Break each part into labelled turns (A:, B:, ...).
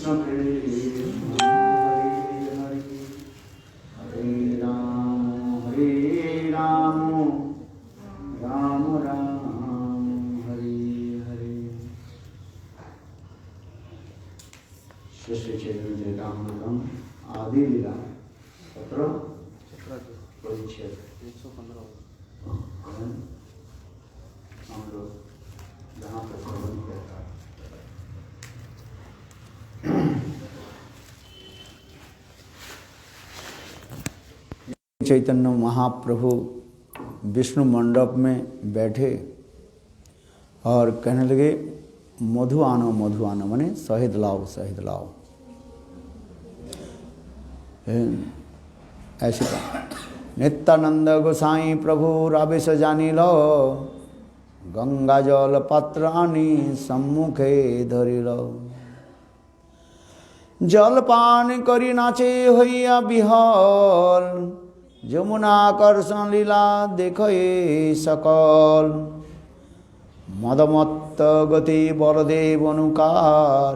A: कृष्ण हरे हरे राम राम राम हरे हरे। श्री चैतन्य चैतामृतम आदि लीला 17 परिच्छेद 115 हम लोग जहाँ पर श्रवण करता है। चैतन्य महाप्रभु विष्णु मंडप में बैठे और कहने लगे मधु आनो माने शहद लाओ शहद लाओ। ऐसे कहा नित्यानंद गोसाई प्रभु रावेश जानी लो गंगा जल पात्र आनी सम्मुखे धरि लो। जल पान करी नाचे हइया बिहल যমুনাকর্ষণ লীলা দেখে সকল মদমত্ত গতি বলদেব অনুকার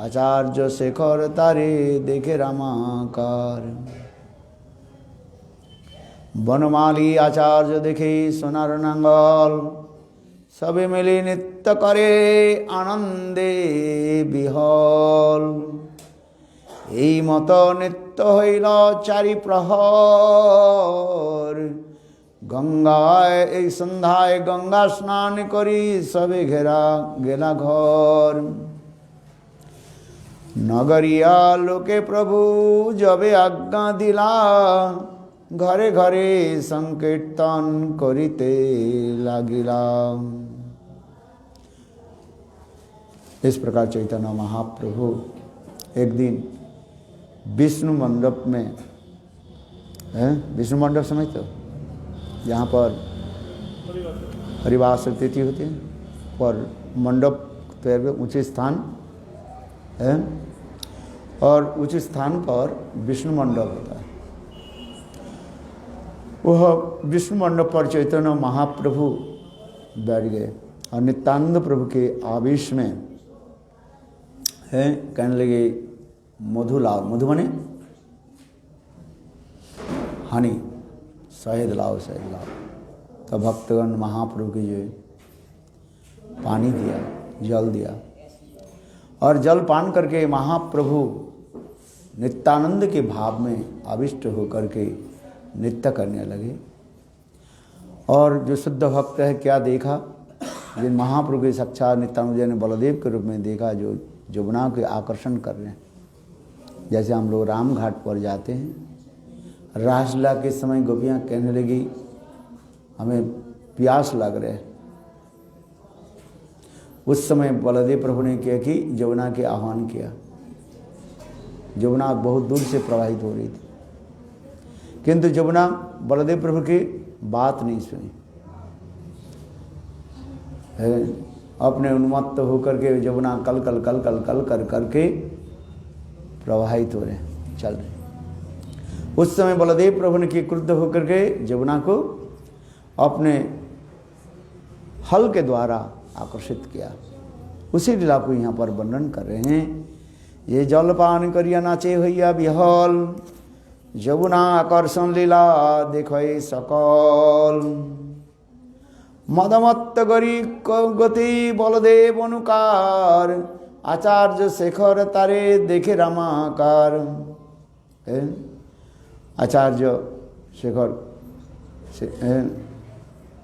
A: আচার্য শেখর তারে দেখে রামাকার। বনমালী আচার্য দেখে সোনার নাঙ্গল সবে মিলে নৃত্য করে আনন্দে বিহল। এই মত নিত্য হইল চারি প্রহর গঙ্গায় এই সন্ধ্যায় গঙ্গা স্নান করি সবে ঘেরা গেলা ঘর। নগরিয়া লোকে প্রভু যবে আজ্ঞা দিলা ঘরে ঘরে সংকীর্তন করিতে লাগিলা। इस प्रकार चैतन्य महाप्रभु एक दिन विष्णु मंडप में विष्णु मंडप समझते हो यहाँ पर हरिवास तिथि होती है और मंडप तैयार ऊंचे स्थान है और ऊंचे स्थान पर विष्णु मंडप होता है। वह विष्णु मंडप पर चैतन्य महाप्रभु बैठ गए और नित्यानंद प्रभु के आवेश में है कहने लगे मधु लाओ। मधु माने हनी शहद लाओ शहद लाओ। तो भक्तगण महाप्रभु के जो पानी दिया जल दिया और जल पान करके महाप्रभु नित्यानंद के भाव में आविष्ट होकर के नृत्य करने लगे। और जो शुद्ध भक्त है क्या देखा जिन महाप्रभु के साक्षात नित्यानंद जी ने बलदेव के रूप में देखा जो यमुना के आकर्षण कर रहे हैं। जैसे हम लोग राम घाट पर जाते हैं रासलीला के समय गोपियाँ कहने लगी हमें प्यास लग रहे है। उस समय बलदेव प्रभु ने क्या कि यमुना के आह्वान किया। यमुना बहुत दूर से प्रवाहित हो रही थी किंतु यमुना बलदेव प्रभु की बात नहीं सुनी। अपने उन्मत्त होकर के यमुना कल कल कल कल कल कर करके प्रवाहित हो रहे चल रहे। उस समय बलदेव प्रभु ने की क्रुद्ध होकर के यमुना को अपने हल के द्वारा आकर्षित किया। उसी लीला को यहाँ पर वर्णन कर रहे हैं। ये जलपान करिया नाचे भैया बिहल यमुना आकर्षण लीला देखो सकल। मदमत्त गरी गति बलदेव अनुकार आचार्य शेखर तारे देखे रामाकार। आचार्य शेखर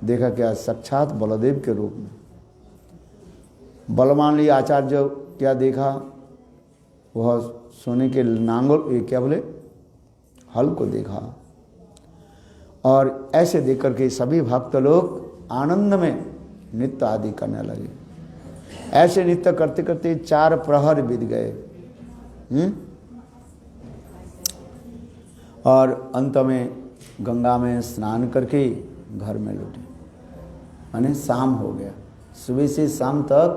A: देखा क्या साक्षात बलदेव के रूप में। बलवानली आचार्य क्या देखा वह सोने के नांगल क्या बोले हल को देखा। और ऐसे देख करके सभी भक्त लोग आनंद में नृत्य आदि करने लगे। ऐसे नृत्य करते करते 4 प्रहर बीत गए और अंत में गंगा में स्नान करके घर में लौटे। माने शाम हो गया। सुबह से शाम तक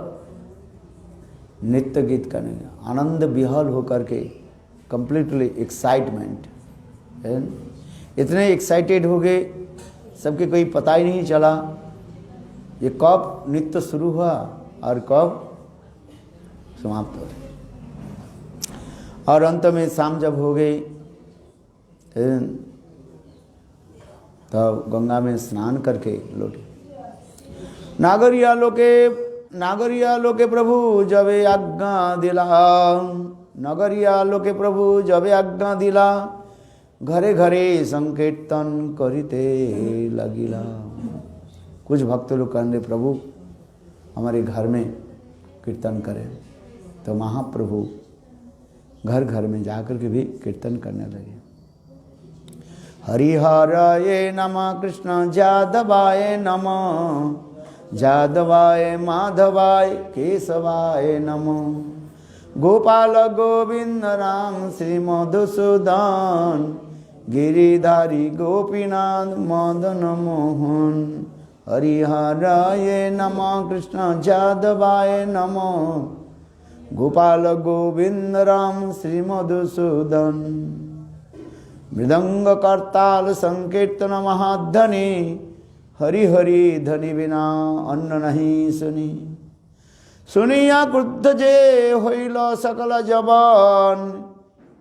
A: नृत्य गीत करने आनंद विहल होकर के कंप्लीटली एक्साइटमेंट इतने एक्साइटेड हो गए सबके कोई पता ही नहीं चला ये कब नृत्य शुरू हुआ और कब समाप्त हो और अंत में शाम जब हो गई तो गंगा में स्नान करके लौटे। नागरिया लोके प्रभु जबे आज्ञा दिला, नगरिया लोके प्रभु जबे आज्ञा दिला, घरे घरे संकीर्तन करिते लगिला। कुछ भक्त लोग कहने प्रभु हमारे घर में कीर्तन करें, तो महाप्रभु घर घर में जाकर के भी कीर्तन करने लगे। हरिहराय नमः, कृष्ण जादवाय नमः, जादवाय माधवाय केशवाय नमः, गोपाल गोविंद राम श्री मधुसूदन, गिरिधारी गोपीनाथ मदन मोहन। हरिहराय नमः, कृष्ण जादवाय नमः, गोपाल गोविंद राम श्री मधुसूदन। मृदंग करताल संकीर्तन महाध्वनि, हरि हरि धनि बिना अन्न नहीं सुनी। सुनिया क्रुद्ध जे होइल सकल जवान,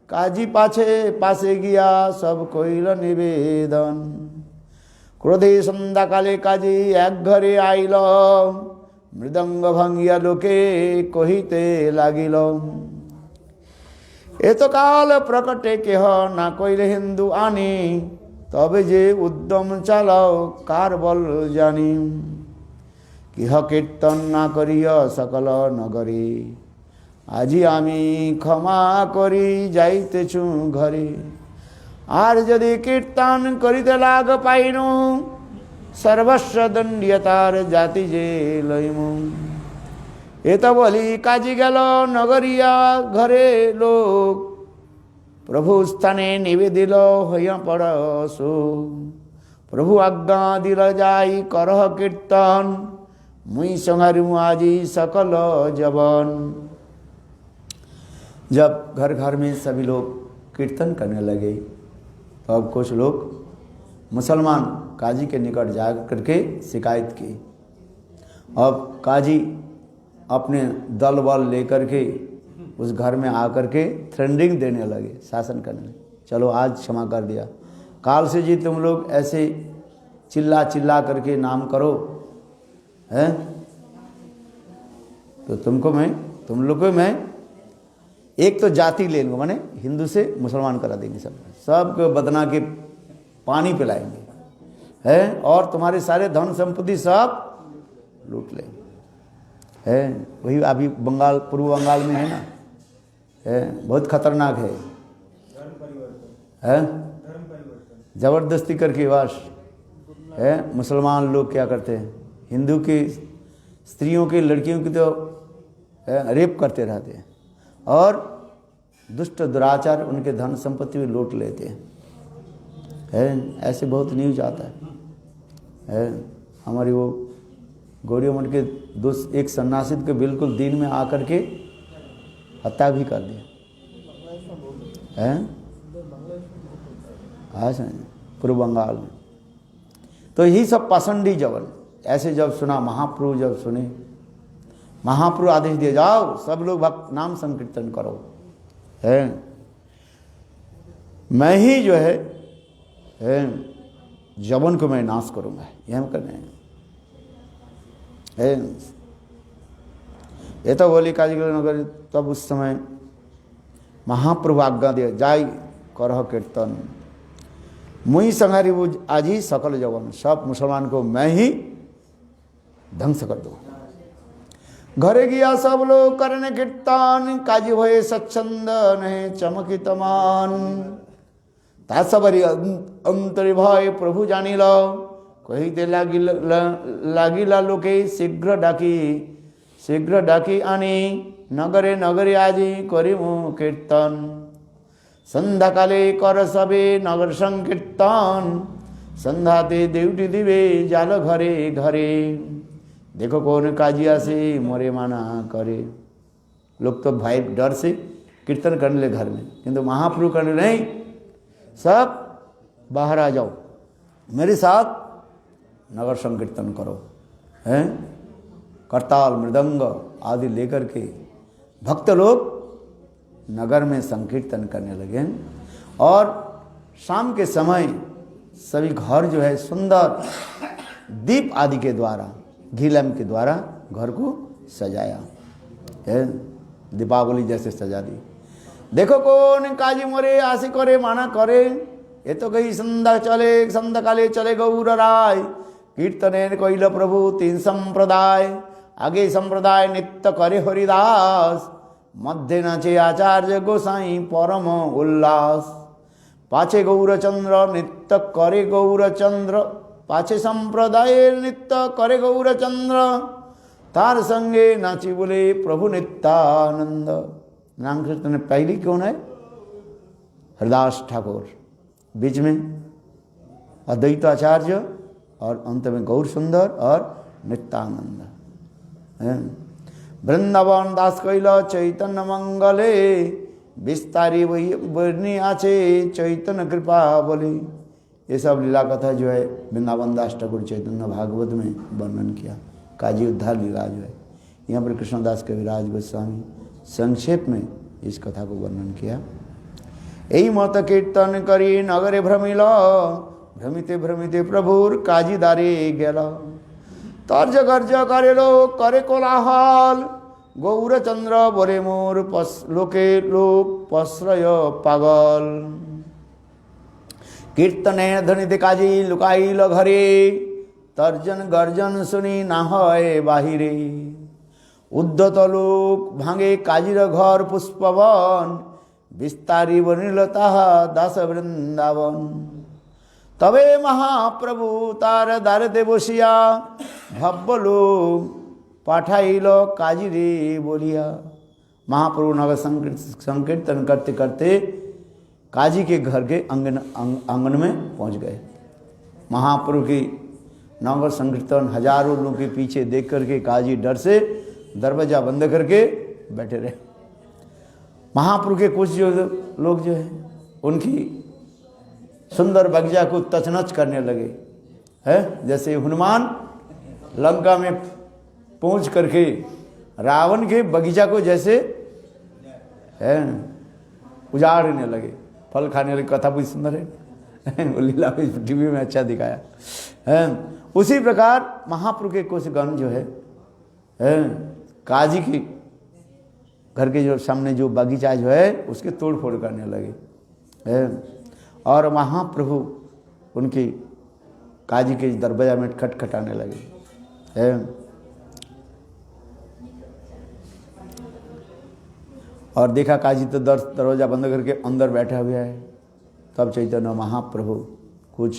A: काजी पासे गिया सब कइल निवेदन। क्रोधे सन्ध्या काले काजी एक घरे आइल, मृदंग भांगिया लोके कहिते लागिल। ए तो काल प्रकटे केह ना कइले हिंदू आनी, तबे जे उद्यम चालाओ कार बल जानी। किह कीर्तन ना करिय सकल नगरी, আজি আমি ক্ষমা করি যাইতেছু ঘরে। আর যদি কীর্তন করিতে লাগ পাইনু, সর্বস্ব দণ্ডিয়তার জাতি যে লইমু। এত বলি কাজী গেল নগরিয়া ঘরে লোক, প্রভু স্থানে নিবেদিল হইয়া পড় শোক। প্রভু আজ্ঞা দিল যাই করহ কীর্তন, মুই সংহারিমু আজি सकल जवन। जब घर घर में सभी लोग कीर्तन करने लगे, तो अब कुछ लोग मुसलमान काजी के निकट जा करके शिकायत की। अब काजी अपने दल बल लेकर के उस घर में आकर के थ्रेंडिंग देने लगे, शासन करने लगे। चलो आज क्षमा कर दिया, काल से जी तुम लोग ऐसे चिल्ला चिल्ला करके नाम करो हैं, तो तुम लोग को मैं एक तो जाति ले लूँगा, माने हिंदू से मुसलमान करा देंगे, सबको बदना के पानी पिलाएंगे हैं, और तुम्हारे सारे धन संपत्ति सब लूट लेंगे है। वही अभी बंगाल, पूर्व बंगाल में है ना, है बहुत खतरनाक है जबरदस्ती करके वाश है। मुसलमान लोग क्या करते हैं, हिंदू की स्त्रियों की, लड़कियों की तो रेप करते रहते हैं, और दुष्ट दुराचार उनके धन संपत्ति भी लूट लेते हैं है। ऐसे बहुत न्यूज आता है। हमारी वो गौरी मठ के एक सन्यासित के बिल्कुल दिन में आकर के हत्या भी कर दिया है, पूर्व बंगाल में। तो यही सब पाषंडी जवन ऐसे जब सुना, महाप्रभु जब सुने, महाप्रभु आदेश दिए जाओ सब लोग भक्त नाम संकीर्तन करो है। मैं ही जो है जवन को मैं नाश करूंगा, यह हम करने है। ये तो बोली काजी नगर। तब उस समय महाप्रभु आज्ञा दिया जाय करह कीर्तन, मुई संहारी वो आज ही सकल जवन, सब मुसलमान को मैं ही ध्वंस कर दूँ। घरे गया सब लोग करने कीर्तन, काजी भये स्वच्छंद नहीं चमकितमान। तासबरी अंतरे भय प्रभु जानिल, कहिते लागिला लोके शीघ्र डाकी आनी। नगरे नगरे आजी करिमु कीर्तन, सन्ध्या काले कर सबे नगर संकीर्तन। सन्ध्याते देउटी दिवे जाल घरे घरे, देखो कौन काजिया से मोरे माना करे। लोग तो भाई डर से कीर्तन करने लगे घर में, किंतु महाप्रभु करने नहीं, सब बाहर आ जाओ, मेरे साथ नगर संकीर्तन करो हैं। करताल मृदंग आदि लेकर के भक्त लोग नगर में संकीर्तन करने लगे। और शाम के समय सभी घर जो है सुंदर दीप आदि के द्वारा, घी लैम्प के द्वारा घर को सजाया है, दीपावली जैसे सजा दी। देखो कौन काजी मोरे आशी करे माना करे, ये तो गई संध्या चले संध्याकाले चले गौर राय, कीर्तने कइल प्रभु 3 संप्रदाय, आगे संप्रदाय नित्य करे हरिदास, मध्य नाचे आचार्य गोसाई परम उल्लास, पाछे गौरचंद्र नित्य करे गौरचंद्र, पाछे संप्रदाय नित्य करे गौरचंद्र, तार संगे नाची बोले प्रभु नित्यानंद। नाम कीर्तन में पहली कौन है? हरिदास ठाकुर, बीच में अद्वैत आचार्य और अंत में गौर सुंदर और नित्यानंद। वृंदावन दास कैला चैतन्य मंगले, विस्तारी वही वर्णी आचे चैतन्य कृपा बोले। ये सब लीला कथा जो है वृंदावन दास ठाकुर चैतन्य भागवत में वर्णन किया। काजी उद्धार लीला जो है यहाँ पर कृष्णदास कविराज गोस्वामी संक्षेप में इस कथा को वर्णन किया। यही मत कीर्तन करी नगरे भ्रमिल, भ्रमिते भ्रमिते प्रभुर काजी दारे गेला, तर्ज गर्ज करे लो करे कोलाहल, गौरचंद्र बोले मोर लोके लोक पश्रय पागल, कीर्तने ध्वनिते काजी लुकाइल घरे, तर्जन गर्जन सुनी ना है बाहिरे, उद्धत लोक भांगे काजीर घर पुष्पवन, विस्तारी बनिल ताहा दास वृंदावन, तबे महाप्रभु तार दारते बसिया, भव्य लोक पाठाइल काजी रे बोलिया। महाप्रभु नगर संकीर्तन करते करते काजी के घर के आंगन में पहुंच गए। महाप्रभु की नगर संकीर्तन हजारों लोगों के पीछे देख करके काजी डर से दरवाजा बंद करके बैठे रहे। महाप्रभु के कुछ जो लोग जो है उनकी सुंदर बगीचा को तचनच करने लगे है, जैसे हनुमान लंका में पहुंच करके रावण के बगीचा को जैसे है उजाड़ने लगे। फल खाने लगे, कथा बहुत सुंदर है वो लीला टीवी में अच्छा दिखाया है। उसी प्रकार महाप्रभु के कुछ गण जो है काजी के घर के जो सामने जो बगीचा जो है उसके तोड़ फोड़ करने लगे है, और महाप्रभु उनकी काजी के दरवाजा में खटखटाने लगे है। और देखा काजी तो दरवाजा बंद करके अंदर बैठा हुआ है। तब चैतन्य महाप्रभु कुछ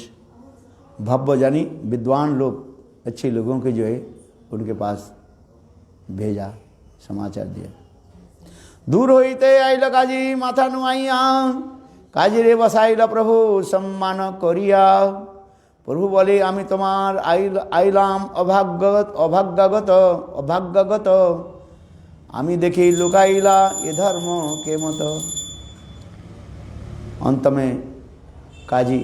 A: भव्य यानी विद्वान लोग, अच्छे लोगों के जो है उनके पास भेजा, समाचार दिया। दूर होते आइल काजी माथा नुआइया, काजी रे बसाइल प्रभु सम्मान करिया। प्रभु बोले आमी तुम्हार आइलाम अभाग्यगत, आमी देखी लुकाइला ये धर्म के मत। अंत में काजी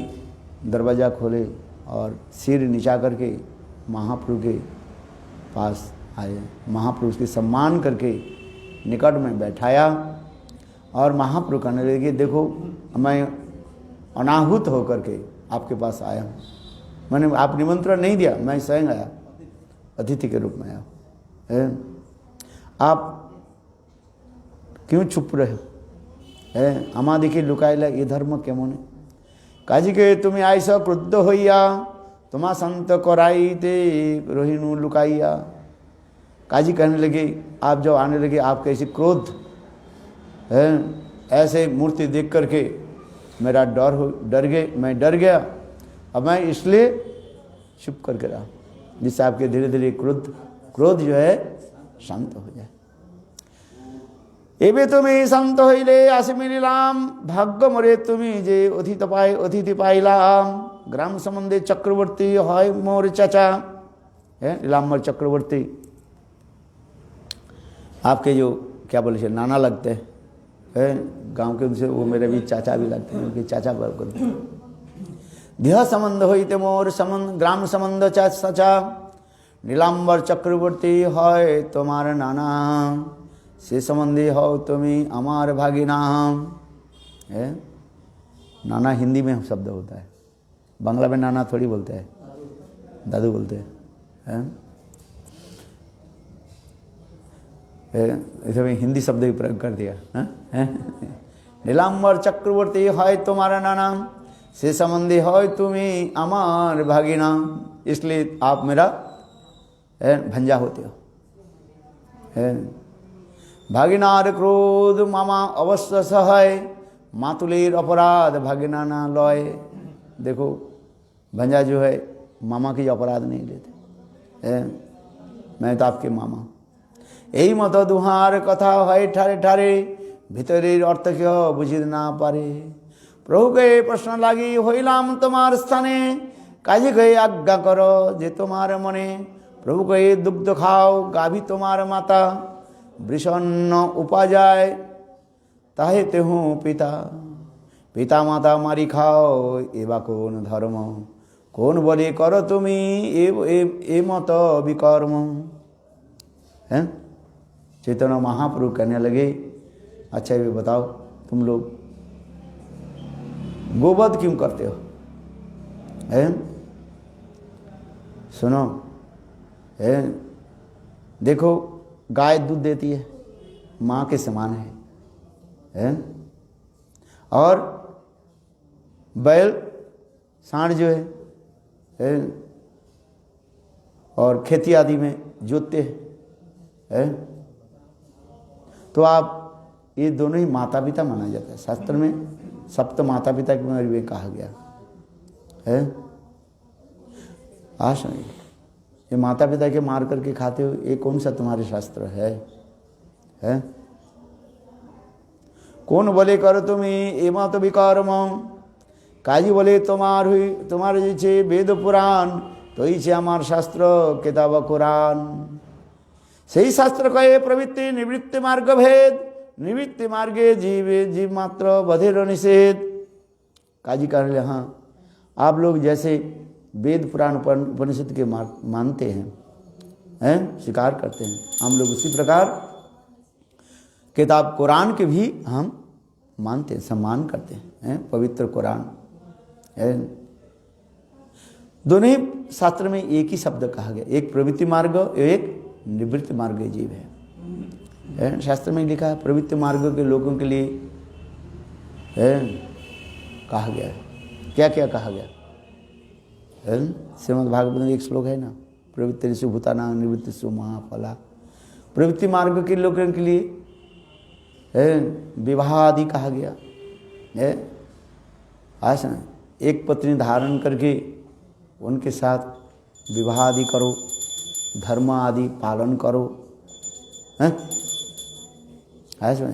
A: दरवाज़ा खोले और सिर नीचा करके महाप्रभु के पास आए। महाप्रभु के सम्मान करके निकट में बैठाया और महाप्रभु कहने लगे देखो मैं अनाहुत होकर के आपके पास आया हूँ, मैंने आप निमंत्रण नहीं दिया, मैं स्वयं आया, अतिथि के रूप में आया। आप क्यों चुप रहे हो? आमा देखिए लुकाइला ये धर्म केमन है। काजी के तुम्हें आइसा क्रुद्ध होइया, तुम्हा संत कराइते रोहिणु लुकाइया। काजी कहने लगे आप जब आने लगे आप कैसे क्रोध है, ऐसे मूर्ति देख करके मेरा मैं डर गया। अब मैं इसलिए चुप करके रहा, जिससे आपके धीरे धीरे क्रोध जो है शांत हो जाए। एबे तुम्हें शांत होइले आसे मिलिलाम, भाग्य मोरे तुम्हें जे अतिथि पाइलाम। ग्राम संबंधे चक्रवर्ती है मोर चाचा है, नीलाम्बर चक्रवर्ती आपके जो क्या बोले नाना लगते हैं गांव के, उनसे वो मेरे भी चाचा भी लगते हैं, उनके चाचा बोलते हैं। देह संबंध होते मोर संबंध, ग्राम संबंध चाचा। नीलाम्बर चक्रवर्ती है तुम्हारा नाना, से संबंधी हो तुम्हें अमार भागिनाम। है नाना हिंदी में शब्द होता है, बांग्ला में नाना थोड़ी बोलते हैं, दादू बोलते हैं। इसमें हिंदी शब्द भी प्रयोग कर दिया। नीलांबर चक्रवर्ती है तुम्हारा नाम, से संबंधी हो तुम्हें अमार भागिनाम, इसलिए आप मेरा भंजा होते हो। भागिनार क्रोध मामा अवश्य सहाय, मातुलेर अपराध भागिना ना लय। देखो भंजा जो है मामा की अपराध नहीं लेते, मैं तो आपके मामा। यही मत दुहार कथा है ठारे ठारे, भीतरेर अर्थ क्यों बुझित ना पारे। प्रभु के प्रश्न लागी हईलाम तुम्हार स्थाने, काजे गए आज्ञा करो जे तुम्हार मने। प्रभु कहे दुग्ध खाओ गाभी तुम्हार माता, वृषन्न उपाजाय ताहे तेहू पिता। पिता माता मारी खाओ एवा कौन धर्म, कौन बोले करो तुमी ए मत विकर्म। हैं चैतन्य महाप्रभु कहने लगे, अच्छा ये बताओ तुम लोग गोवध क्यों करते हो? हैं सुनो, हैं देखो गाय दूध देती है, माँ के समान है। और बैल सांड जो है और खेती आदि में जोतते हैं। तो आप ये दोनों ही माता पिता माना जाता है। शास्त्र में सप्त माता पिता के बारे में कहा गया है। आशा ये माता पिता के मार करके खाते हो, ये कौन सा तुम्हारे शास्त्र है? कौन बोले करो तुम्हें एमा तो विकर्म, काजी बोले तुम्हारे जे वेद पुराण, तो ही हमार शास्त्र किताब कुरान। सही शास्त्र कहे प्रवृत्ति निवृत्ति मार्ग भेद, निवृत्ति मार्गे जीव मात्र बधेर निषेध। काजी कह रहे हाँ, आप लोग जैसे वेद पुराण उपनिषद के मानते हैं, स्वीकार करते हैं, हम लोग उसी प्रकार किताब कुरान के भी हम मानते हैं, सम्मान करते हैं। पवित्र कुरान है। दोनों ही शास्त्र में एक ही शब्द कहा गया, एक प्रवृत्ति मार्ग एक निवृत्ति मार्ग जीव है। शास्त्र में लिखा है प्रवृत्ति मार्ग के लोगों के लिए कहा गया है। क्या क्या कहा गया? श्रीमद् भागवत में एक श्लोक है ना, प्रवृत्ति भूताना निवृत्ति महाफला। प्रवृत्ति मार्ग के लोगों के लिए विवाह आदि कहा गया है। ऐसा एक पत्नी धारण करके उनके साथ विवाह आदि करो, धर्म आदि पालन करो। ऐसा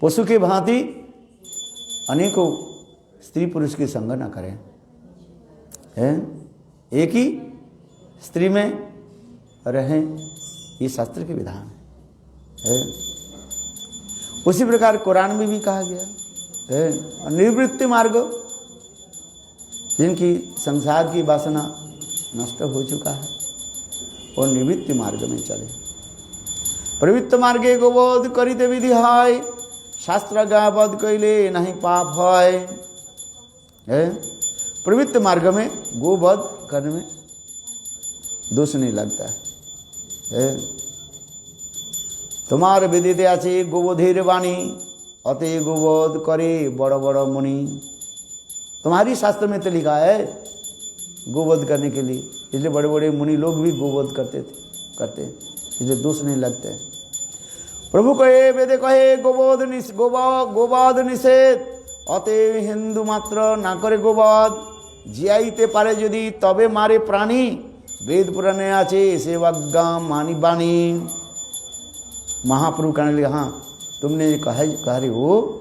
A: पशु के भांति अनेकों स्त्री पुरुष की संग न करें। एक ही स्त्री में रहें, ये शास्त्र के विधान है। उसी प्रकार कुरान में भी कहा गया है निवृत्ति मार्ग, जिनकी संसार की वासना नष्ट हो चुका है और निवृत्ति मार्ग में चले। प्रवृत्त मार्गे गोबोध करिते विधि है, शास्त्र गावध कैले नहीं पाप है। प्रवृत्त मार्ग में गोवध करने में दोष नहीं लगता है। तुम्हार विदिते आछे गोवधेर वाणी, अते गोवध करे बड़ बड़ मुनि। तुम्हारी शास्त्र में तो लिखा है गोवध करने के लिए, इसलिए बड़े बड़े मुनि लोग भी गोवध करते हैं, इसलिए दोष नहीं लगते। प्रभु कहे वेदे कहे गोवध निषेध, अतएव हिंदू मात्र ना करे गोवध। जियाइते पारे यदि तबे मारे प्राणी, वेद पुराणे आछे सेवाज्ञा मानी बाणी। महाप्रभु कहने लगे हाँ तुमने ये कह रहे हो,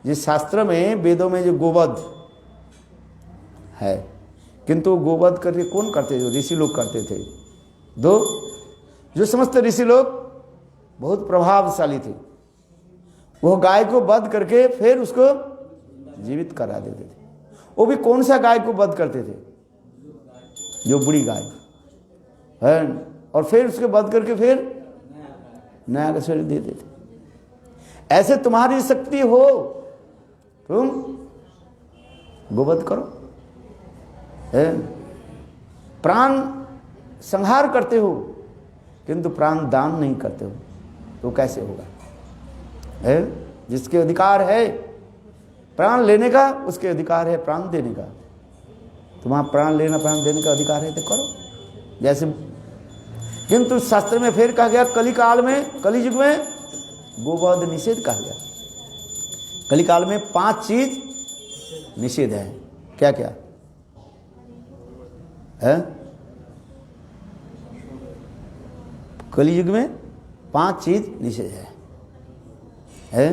A: जिस शास्त्र में वेदों में जो गोवध है, किंतु गोवध करके कौन करते? जो ऋषि लोग करते थे। जो समस्त ऋषि लोग बहुत प्रभावशाली थे, वो गाय को वध करके फिर उसको जीवित करा देते थे। वो भी कौन सा गाय को वध करते थे? जो बुरी गाय है, और फिर उसके वध करके फिर नया शरीर दे देते। ऐसे तुम्हारी शक्ति हो, तुम गोवध करो, प्राण संहार करते हो किंतु प्राण दान नहीं करते हो, तो कैसे होगा? जिसके अधिकार है प्राण लेने का, उसके अधिकार है प्राण देने का। तुम्हारा प्राण लेना प्राण देने का अधिकार है तो करो जैसे। किंतु शास्त्र में फिर कहा गया, कली काल में, कली युग में गोवध निषेध कहा गया। कली काल में 5 चीज निषेध है। क्या क्या है? कली युग में 5 चीज निषेध है?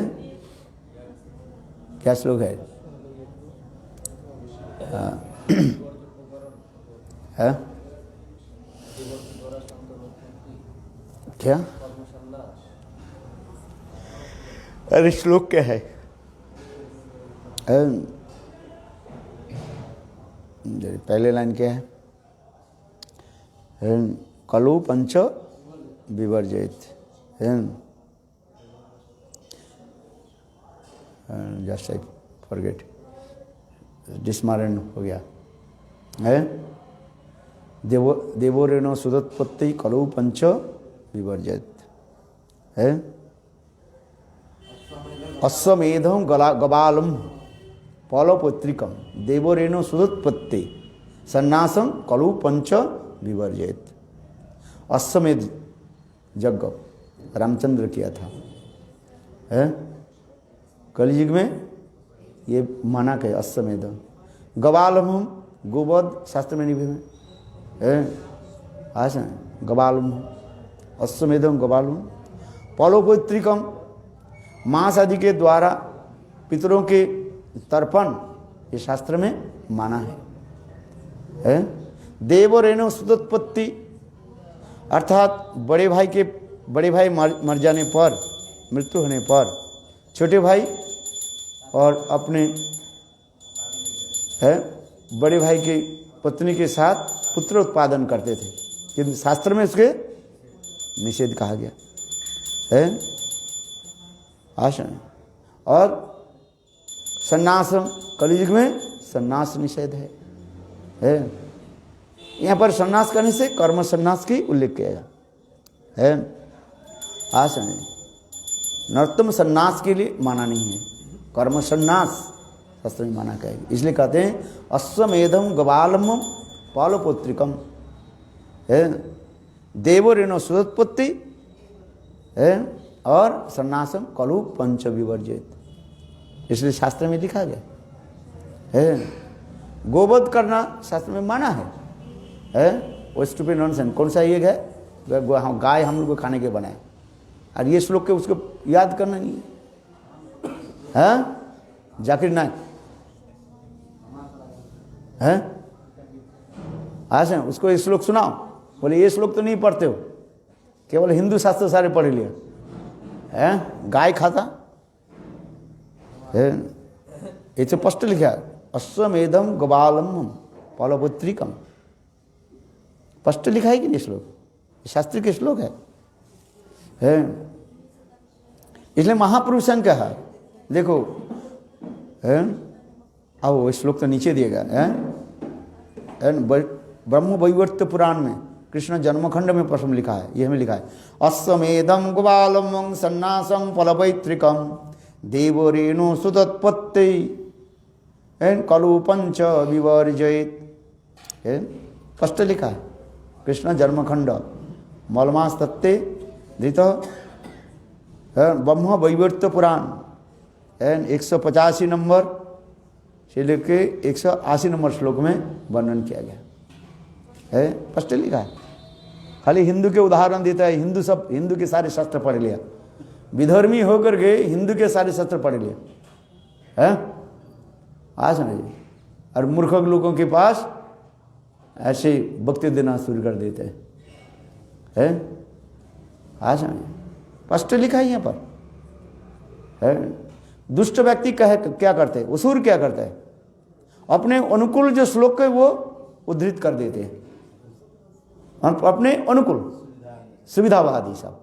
A: क्या श्लोक है? है क्या? अरे श्लोक क्या है? पहले लाइन क्या है? कलु पंच विवर्जित। जस्ट आई फॉरगेट, डिस्मारण हो गया है। देवो रेणो सुदोत्पत्ति कलु पंच विवर्जित है। अश्वमेधम गबालम पौलपौत्रिकम देवो रेणु सुदोत्पत्ति सन्नासम कलु पंच विवर्जित। अश्वमेध यज्ञ रामचंद्र किया था, है? कलयुग में ये माना के अश्वमेध। गबालम गोवध शास्त्र में निभे में है, आशा गबालम अश्वमेधम गबालम पौलपौत्रिकम मांस आदि के द्वारा पितरों के तर्पण, ये शास्त्र में माना है? देव रेणु सुदोत्पत्ति अर्थात बड़े भाई मर जाने पर, मृत्यु होने पर छोटे भाई और अपने बड़े भाई की पत्नी के साथ पुत्र उत्पादन करते थे, किंतु शास्त्र में इसके निषेध कहा गया है। आसन और सन्यासम कलयुग में सन्यास निषेध है। यहाँ पर सन्यास करने से कर्म सन्यास की उल्लेख किया गया है। आसन नरोत्तम सन्यास के लिए माना नहीं है, कर्म सन्यास शास्त्र में माना गया है। इसलिए कहते हैं अश्वमेधम गबालम पौलपौत्रिकम है, देवो रेणु सुदोत्पत्ति है और सन्यासम कलु पंच विवर्जित, इसलिए शास्त्र में लिखा गया है। गोवध करना शास्त्र में माना है? वो स्टूपिड नॉनसेंस। कौन सा ये है? गाय हम लोग को खाने के बनाए, और ये श्लोक के उसको याद करना नहीं है? जाकिर नायक है, आशा उसको ये श्लोक सुनाओ, बोले ये श्लोक तो नहीं पढ़ते हो, केवल हिंदू शास्त्र सारे पढ़ लिए है। गाय खाता है, ये तो स्पष्ट लिखा है अश्वमेधम गबालम पौलपौत्रिकम, स्पष्ट लिखा है कि नहीं श्लोक? शास्त्री के श्लोक है। इसलिए महापुरुष ने कहा, देखो आओ श्लोक तो नीचे दिएगा है। ब्रह्म वैवर्त पुराण में कृष्ण जन्मखंड में प्रश्न लिखा है, ये हमें लिखा है अश्वमेधम गुबालम सन्नासम फलपैत्रिकम देवो रेणु सुदोत्पत्ति कलु पंच विवर्जित, स्पष्ट लिखा है कृष्ण जन्मखंड मलमास तत्ते धृत ब्रह्म वैवर्त पुराण 185 नंबर से लेके 180 नंबर श्लोक में वर्णन किया गया है, स्पष्ट लिखा है। खाली हिंदू के उदाहरण देता है, हिंदू के सारे शास्त्र पढ़ लिया, विधर्मी होकर के हिंदू के सारे शास्त्र पढ़ लिया है। आज समझिए, और मूर्ख लोगों के पास ऐसे वक्तव्य देना शुरू कर देते हैं। आज समझिए, स्पष्ट लिखा है यहाँ पर है। दुष्ट व्यक्ति क्या करते हैं, असुर क्या करते हैं, अपने अनुकूल जो श्लोक है वो उद्धृत कर देते हैं, अपने अनुकूल सुविधावादी सब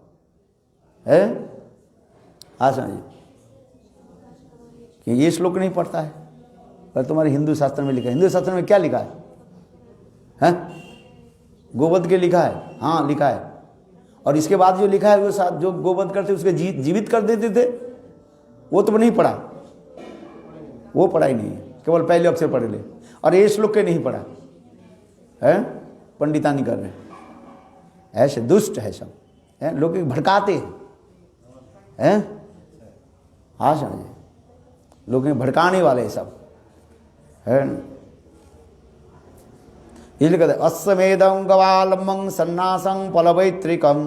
A: है। हाँ समझिए कि ये श्लोक नहीं पढ़ता है, पर तुम्हारे हिंदू शास्त्र में लिखा है। हिंदू शास्त्र में क्या लिखा है? हैं? गोवध के लिखा है, हाँ लिखा है। और इसके बाद जो लिखा है वो साथ जो गोवध करते उसके जीवित कर देते थे, वो तो नहीं पढ़ा, वो पढ़ा ही नहीं है, केवल पहले अक्षर पढ़ ले। और ये श्लोक के नहीं पढ़ा है, पंडितानी कर रहे हैं, ऐसे दुष्ट है सब, है लोग भड़काते हैं। हाँ समझे, लोग भड़काने वाले सब है। इसलिए कहते अश्वमेधं गवालमं सन्नासं फलवैत्रिकं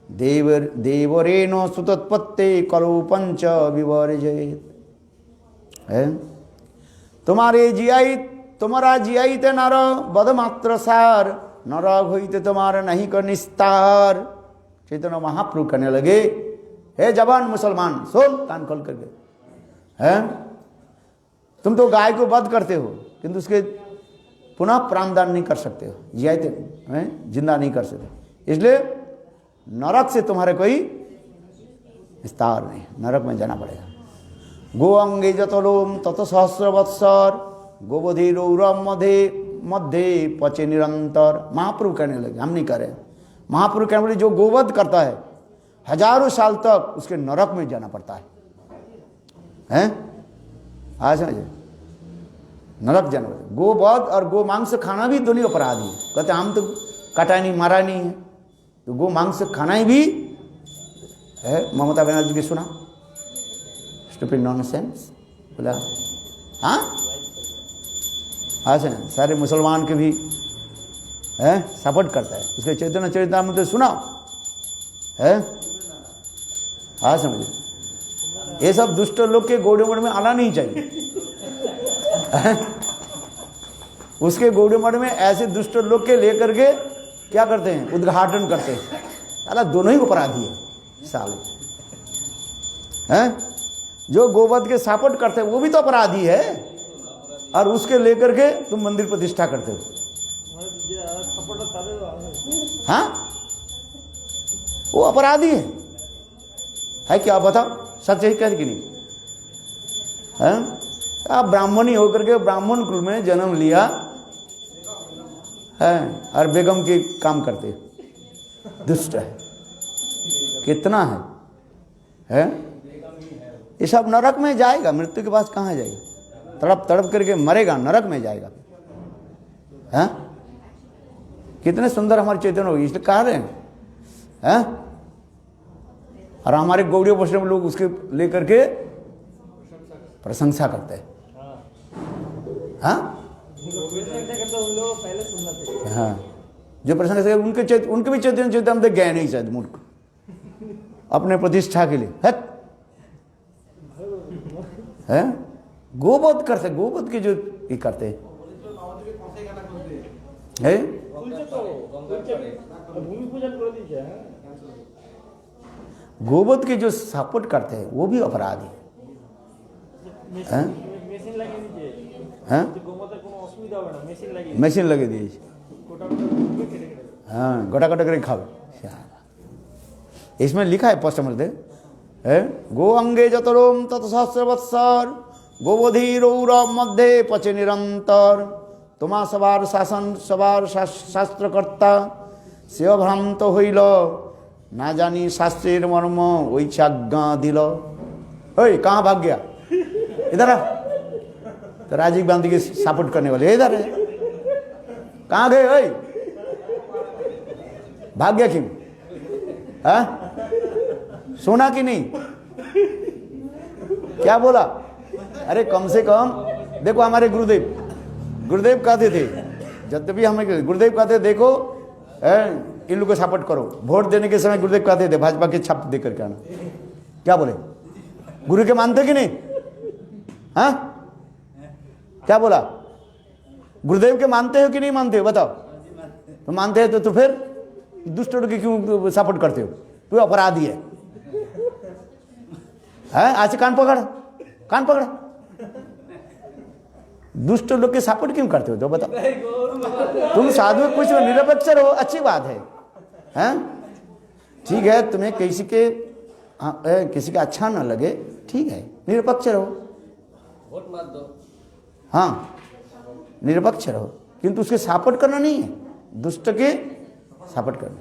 A: देवरेनो सुतोत्पत्ते कलो पंच विवर्जयेत्। है तुम्हारा जियाई ते नर बदमात्र सार, नर होते तुम्हारा नहीं कर निस्तार। चैतन्य महाप्रभु कहने लगे, हे जवान मुसलमान सुन कान खोल करके, हैं तुम तो गाय को वध करते हो किंतु उसके पुनः प्राणदान नहीं कर सकते हो, जियाते हैं जिंदा नहीं कर सकते, इसलिए नरक से तुम्हारे कोई विस्तार नहीं, नरक में जाना पड़ेगा। गो अंगे जतलोम तत सहस्र वत्सर गोबधीरौरम मध्य पचे निरंतर। महाप्रभु कहने लगे, हम नहीं करें। महाप्रभु कहने लगे जो गोवध करता है हजारों साल तक उसके नरक में जाना पड़ता है, हैं? आज समझे, नरक जाना पड़ता है। गोवध और गो मांस खाना भी दोनों अपराध है। कहते हम तो काटा नहीं मारा नहीं है, तो गो मांस खाना ही भी है। ममता बनर्जी की सुना, स्टूपिड नॉनसेंस बोला, हाँ अच्छा सारे मुसलमान के भी है सपोर्ट करता है, उसके चैतन्य चरितामृत तो सुना है। हाँ समझे, ये सब दुष्ट लोग के गौड़े मठ में आना नहीं चाहिए। उसके गौड़े मठ में ऐसे दुष्ट लोग के लेकर के क्या करते हैं, उद्घाटन करते हैं। अला दोनों ही अपराधी है साले, हैं? जो गोवध के सपोर्ट करते हैं वो भी तो अपराधी है, और उसके लेकर के तुम मंदिर प्रतिष्ठा करते हो। हाँ वो अपराधी है क्या? बताओ सच है क्या कि नहीं? हैं? आप ब्राह्मण ही होकर के ब्राह्मण कुल में जन्म लिया है और बेगम के काम करते, दुष्ट है कितना है? ये सब नरक में जाएगा, मृत्यु के पास कहाँ जाएगा? तड़प तड़प करके मरेगा, नरक में जाएगा। हैं? कितने सुंदर हमारे चैतन्य होगी, इसलिए कह रहे हैं। और हमारे गौड़ीय वैष्णव लोग उसके लेकर के प्रशंसा करते हैं। हाँ हाँ, जो प्रशंसा करते उनके भी चैतन्य हम गए नहीं शायद, मूर्ख अपने प्रतिष्ठा के लिए है। गोवध करते, गोवध के जो ये करते है, गोवध के जो सपोर्ट करते हैं वो भी अपराधी है। मेसिन लगे दिए, हाँ गोटा गोटा कर खावे। इसमें लिखा है स्पष्ट मध्य है, गो अंगे जतरोम तत सहस्र वत्सर गोवधीरौर मध्य पचे निरंतर। तुम्हा सवार शासन सवार शास्त्रकर्ता सेव भ्रांत हईल, ना जानी शास्त्रेर मर्म वैचाज्ञा दिल। ओए कहाँ भाग गया? इधर आ। तो राजीव गांधी के सपोर्ट करने वाले इधर है, कहाँ गए? ओए भाग गया क्यों? हाँ सोना कि नहीं? क्या बोला? अरे कम से कम देखो हमारे गुरुदेव कहते थे, जब भी हमें गुरुदेव कहते देखो इन लोगों को सपोर्ट करो। वोट देने के समय गुरुदेव कहते थे भाजपा के छाप दे करके आना। क्या बोले? गुरु के मानते कि नहीं? हाँ क्या बोला? गुरुदेव के मानते हो कि नहीं मानते हो? बताओ। तो मानते हैं तो फिर दुष्टों की क्यों सपोर्ट करते हो? तो अपराधी है। आज से कान पकड़। दुष्ट लोग के सपोर्ट क्यों करते हो? तो बताओ। तुम साधु कुछ निरपेक्ष हो, अच्छी बात है। हैं? ठीक है, तुम्हें किसी के हाँ, किसी का अच्छा ना लगे, ठीक है, निरपेक्ष रहो,
B: वोट मत दो,
A: हाँ निरपेक्ष रहो, किंतु उसके सपोर्ट करना नहीं है, दुष्ट के सपोर्ट करना।